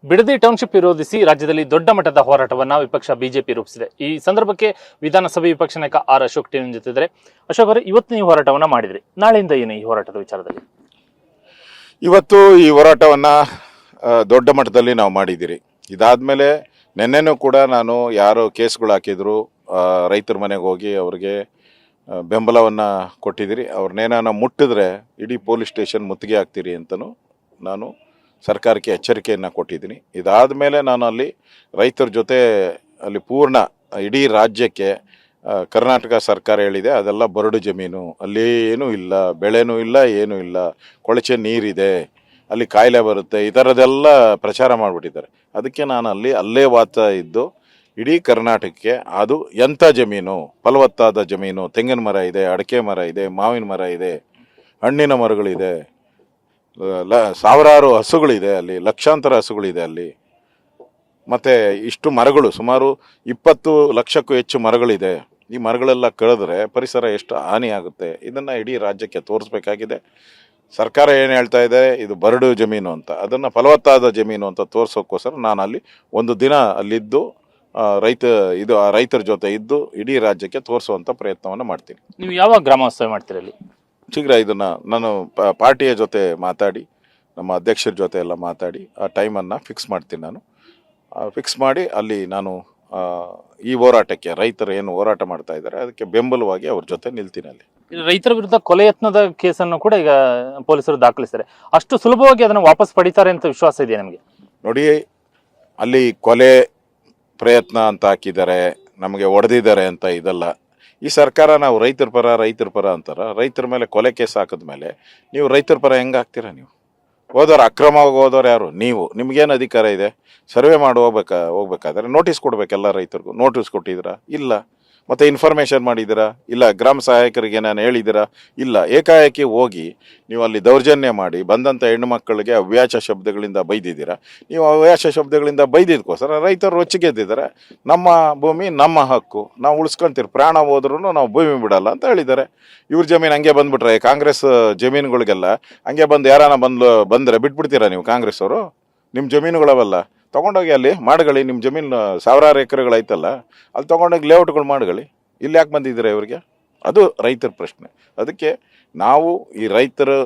Bidadi township ವಿರೋಧಿಸಿ ರಾಜ್ಯದಲ್ಲಿ ದೊಡ್ಡ ಮಟ್ಟದ ಹೋರಾಟವನ್ನ ವಿಪಕ್ಷ ಬಿಜೆಪಿ ರೂಪಿಸಿದೆ. ಈ ಸಂದರ್ಭಕ್ಕೆ ವಿಧಾನಸಭೆ ವಿಪಕ್ಷ ನಾಯಕ ಆರ್ ಅಶೋಕ್ ಟಿವಿ ಜೊತೆಯಿದ್ದಾರೆ. ಅಶೋಕ್ ಅವರು, ಇವತ್ತು ನೀವು ಹೋರಾಟವನ್ನ ಮಾಡಿದ್ರಿ, ನಾಳೆಯಿಂದ ಏನು ಈ ಹೋರಾಟದ ವಿಚಾರದಲ್ಲಿ? ಇವತ್ತು ಈ ಹೋರಾಟವನ್ನ ದೊಡ್ಡ ಮಟ್ಟದಲ್ಲಿ ನಾವು ಮಾಡಿದ್ದೀರಿ. ಇದಾದ್ಮೇಲೆ ನಿನ್ನೆನೂ ಕೂಡ ನಾನು ಯಾರು ಕೇಸ್ಗಳು ಹಾಕಿದ್ರು ರೈತರ ಮನೆಗೆ ಹೋಗಿ ಅವ್ರಿಗೆ ಬೆಂಬಲವನ್ನು ಕೊಟ್ಟಿದ್ದೀರಿ. ಅವ್ರನ್ನೇನ ಮುಟ್ಟಿದ್ರೆ ಇಡೀ ಪೊಲೀಸ್ ಸ್ಟೇಷನ್ ಮುತ್ತಿಗೆ ಹಾಕ್ತೀರಿ ಅಂತಲೂ ನಾನು ಸರ್ಕಾರಕ್ಕೆ ಎಚ್ಚರಿಕೆಯನ್ನು ಕೊಟ್ಟಿದ್ದೀನಿ. ಇದಾದ ಮೇಲೆ ನಾನು ಅಲ್ಲಿ ರೈತರ ಜೊತೆ ಅಲ್ಲಿ ಪೂರ್ಣ ಇಡೀ ರಾಜ್ಯಕ್ಕೆ ಕರ್ನಾಟಕ ಸರ್ಕಾರ ಹೇಳಿದೆ ಅದೆಲ್ಲ ಬರಡು ಜಮೀನು, ಅಲ್ಲಿ ಏನೂ ಇಲ್ಲ, ಬೆಳೆನೂ ಇಲ್ಲ, ಏನೂ ಇಲ್ಲ, ಕೊಳಚೆ ನೀರಿದೆ, ಅಲ್ಲಿ ಕಾಯಿಲೆ ಬರುತ್ತೆ, ಈ ಥರದ್ದೆಲ್ಲ ಪ್ರಚಾರ ಮಾಡಿಬಿಟ್ಟಿದ್ದಾರೆ. ಅದಕ್ಕೆ ನಾನು ಅಲ್ಲೇ ವಾತ ಇದ್ದು ಇಡೀ ಕರ್ನಾಟಕಕ್ಕೆ ಅದು ಎಂಥ ಜಮೀನು, ಫಲವತ್ತಾದ ಜಮೀನು, ತೆಂಗಿನ ಮರ ಇದೆ, ಅಡಿಕೆ ಮರ ಇದೆ, ಮಾವಿನ ಮರ ಇದೆ, ಹಣ್ಣಿನ ಮರಗಳಿದೆ, ಸಾವಿರಾರು ಹಸುಗಳಿದೆ, ಅಲ್ಲಿ ಲಕ್ಷಾಂತರ ಹಸುಗಳಿದೆ ಅಲ್ಲಿ. ಮತ್ತು ಇಷ್ಟು ಮರಗಳು, ಸುಮಾರು 20 ಲಕ್ಷಕ್ಕೂ ಹೆಚ್ಚು ಮರಗಳಿದೆ. ಈ ಮರಗಳೆಲ್ಲ ಕಳೆದ್ರೆ ಪರಿಸರ ಎಷ್ಟು ಹಾನಿ ಆಗುತ್ತೆ, ಇದನ್ನು ಇಡೀ ರಾಜ್ಯಕ್ಕೆ ತೋರಿಸ್ಬೇಕಾಗಿದೆ. ಸರ್ಕಾರ ಏನು ಹೇಳ್ತಾ ಇದೆ, ಇದು ಬರಡು ಜಮೀನು ಅಂತ, ಅದನ್ನು ಫಲವತ್ತಾದ ಜಮೀನು ಅಂತ ತೋರಿಸೋಕ್ಕೋಸ್ಕರ ನಾನು ಅಲ್ಲಿ ಒಂದು ದಿನ ಅಲ್ಲಿದ್ದು ರೈತರ ಜೊತೆ ಇದ್ದು ಇಡೀ ರಾಜ್ಯಕ್ಕೆ ತೋರಿಸುವಂಥ ಪ್ರಯತ್ನವನ್ನು ಮಾಡ್ತೀನಿ. ನೀವು ಯಾವಾಗ ಗ್ರಾಮೋತ್ಸವ ಮಾಡ್ತೀರಿ ಅಲ್ಲಿ? ಶೀಘ್ರ ಇದನ್ನು ನಾನು ಪಾರ್ಟಿಯ ಜೊತೆ ಮಾತಾಡಿ, ನಮ್ಮ ಅಧ್ಯಕ್ಷರ ಜೊತೆ ಎಲ್ಲ ಮಾತಾಡಿ ಆ ಟೈಮನ್ನು ಫಿಕ್ಸ್ ಮಾಡ್ತೀನಿ. ನಾನು ಫಿಕ್ಸ್ ಮಾಡಿ ಅಲ್ಲಿ ನಾನು ಈ ಹೋರಾಟಕ್ಕೆ, ರೈತರು ಏನು ಹೋರಾಟ ಮಾಡ್ತಾ ಇದ್ದಾರೆ ಅದಕ್ಕೆ ಬೆಂಬಲವಾಗಿ ಅವ್ರ ಜೊತೆ ನಿಲ್ತೀನಿ. ಅಲ್ಲಿ ರೈತರ ವಿರುದ್ಧ ಕೊಲೆ ಯತ್ನದ ಕೇಸನ್ನು ಕೂಡ ಈಗ ಪೊಲೀಸರು ದಾಖಲಿಸ್ತಾರೆ. ಅಷ್ಟು ಸುಲಭವಾಗಿ ಅದನ್ನು ವಾಪಸ್ ಪಡಿತಾರೆ ಅಂತ ವಿಶ್ವಾಸ ಇದೆ ನಮಗೆ? ನೋಡಿ, ಅಲ್ಲಿ ಕೊಲೆ ಪ್ರಯತ್ನ ಅಂತ ಹಾಕಿದ್ದಾರೆ, ನಮಗೆ ಹೊಡೆದಿದ್ದಾರೆ ಅಂತ ಇದಲ್ಲ. ಈ ಸರ್ಕಾರ ನಾವು ರೈತರ ಪರ ಅಂತಾರ. ರೈತರ ಮೇಲೆ ಕೊಲೆ ಕೇಸ್ ಹಾಕಿದ್ಮೇಲೆ ನೀವು ರೈತರ ಪರ ಹೆಂಗೆ ಆಗ್ತೀರಾ? ನೀವು ಹೋದವ್ರು, ಅಕ್ರಮವಾಗಿ ಹೋದವ್ರು ಯಾರು? ನೀವು. ನಿಮ್ಗೇನು ಅಧಿಕಾರ ಇದೆ? ಸರ್ವೆ ಮಾಡಿ ಹೋಗ್ಬೇಕಾದ್ರೆ ನೋಟಿಸ್ ಕೊಡ್ಬೇಕೆಲ್ಲ ರೈತರಿಗೂ. ನೋಟಿಸ್ ಕೊಟ್ಟಿದ್ದೀರಾ? ಇಲ್ಲ. ಮತ್ತು ಇನ್ಫಾರ್ಮೇಷನ್ ಮಾಡಿದ್ದೀರಾ? ಇಲ್ಲ. ಗ್ರಾಮ ಸಹಾಯಕರಿಗೆ ನಾನು ಹೇಳಿದ್ದೀರಾ? ಇಲ್ಲ. ಏಕಾಏಕಿ ಹೋಗಿ ನೀವು ಅಲ್ಲಿ ದೌರ್ಜನ್ಯ ಮಾಡಿ ಬಂದಂಥ ಹೆಣ್ಣು ಮಕ್ಕಳಿಗೆ ಅವ್ಯಾಚ ಶಬ್ದಗಳಿಂದ ಬೈದಿದ್ದೀರಾ. ನೀವು ಅವ್ಯಾಚ ಶಬ್ದಗಳಿಂದ ಬೈದಿದ್ದಕ್ಕೋಸ್ಕರ ರೈತರು ರೊಚ್ಚಿಗೆದ್ದಿದ್ದಾರೆ. ನಮ್ಮ ಭೂಮಿ ನಮ್ಮ ಹಕ್ಕು, ನಾವು ಉಳಿಸ್ಕೊಂತೀವಿ, ಪ್ರಾಣ ಹೋದ್ರೂ ನಾವು ಭೂಮಿ ಬಿಡಲ್ಲ ಅಂತ ಹೇಳಿದ್ದಾರೆ. ಇವ್ರ ಜಮೀನು ಹಂಗೆ ಬಂದ್ಬಿಟ್ರೆ, ಕಾಂಗ್ರೆಸ್ ಜಮೀನುಗಳಿಗೆಲ್ಲ ಹಂಗೆ ಬಂದು ಯಾರಾನ ಬಂದರೆ ಬಿಟ್ಬಿಡ್ತೀರಾ ನೀವು? ಕಾಂಗ್ರೆಸ್ ಅವರು ನಿಮ್ಮ ಜಮೀನುಗಳವಲ್ಲ, ತೊಗೊಂಡೋಗಿ ಅಲ್ಲಿ ಮಾಡ್ಕೊಳ್ಳಿ. ನಿಮ್ಮ ಜಮೀನು ಸಾವಿರಾರು ಎಕರೆಗಳೈತಲ್ಲ, ಅಲ್ಲಿ ತೊಗೊಂಡೋಗಿ ಲೇಔಟ್ಗಳು ಮಾಡ್ಕೊಳ್ಳಿ. ಇಲ್ಲಿ ಯಾಕೆ ಬಂದಿದ್ದೀರಾ ಇವ್ರಿಗೆ? ಅದು ರೈತರ ಪ್ರಶ್ನೆ. ಅದಕ್ಕೆ ನಾವು ಈ ರೈತರು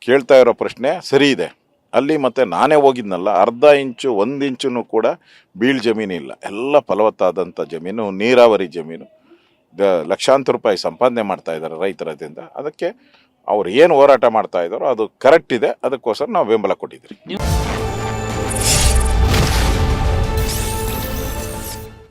ಕೇಳ್ತಾ ಇರೋ ಪ್ರಶ್ನೆ ಸರಿ ಇದೆ ಅಲ್ಲಿ. ಮತ್ತು ನಾನೇ ಹೋಗಿದ್ನಲ್ಲ, ಅರ್ಧ ಇಂಚು 1 ಇಂಚು ಕೂಡ ಬೀಳ್ ಜಮೀನಿಲ್ಲ, ಎಲ್ಲ ಫಲವತ್ತಾದಂಥ ಜಮೀನು, ನೀರಾವರಿ ಜಮೀನು. ಲಕ್ಷಾಂತರ ರೂಪಾಯಿ ಸಂಪಾದನೆ ಮಾಡ್ತಾ ಇದ್ದಾರೆ ರೈತರದಿಂದ. ಅದಕ್ಕೆ ಅವ್ರು ಏನು ಹೋರಾಟ ಮಾಡ್ತಾ ಇದ್ದಾರೋ ಅದು ಕರೆಕ್ಟ್ ಇದೆ. ಅದಕ್ಕೋಸ್ಕರ ನಾವು ಬೆಂಬಲ ಕೊಟ್ಟಿದ್ದೀರಿ.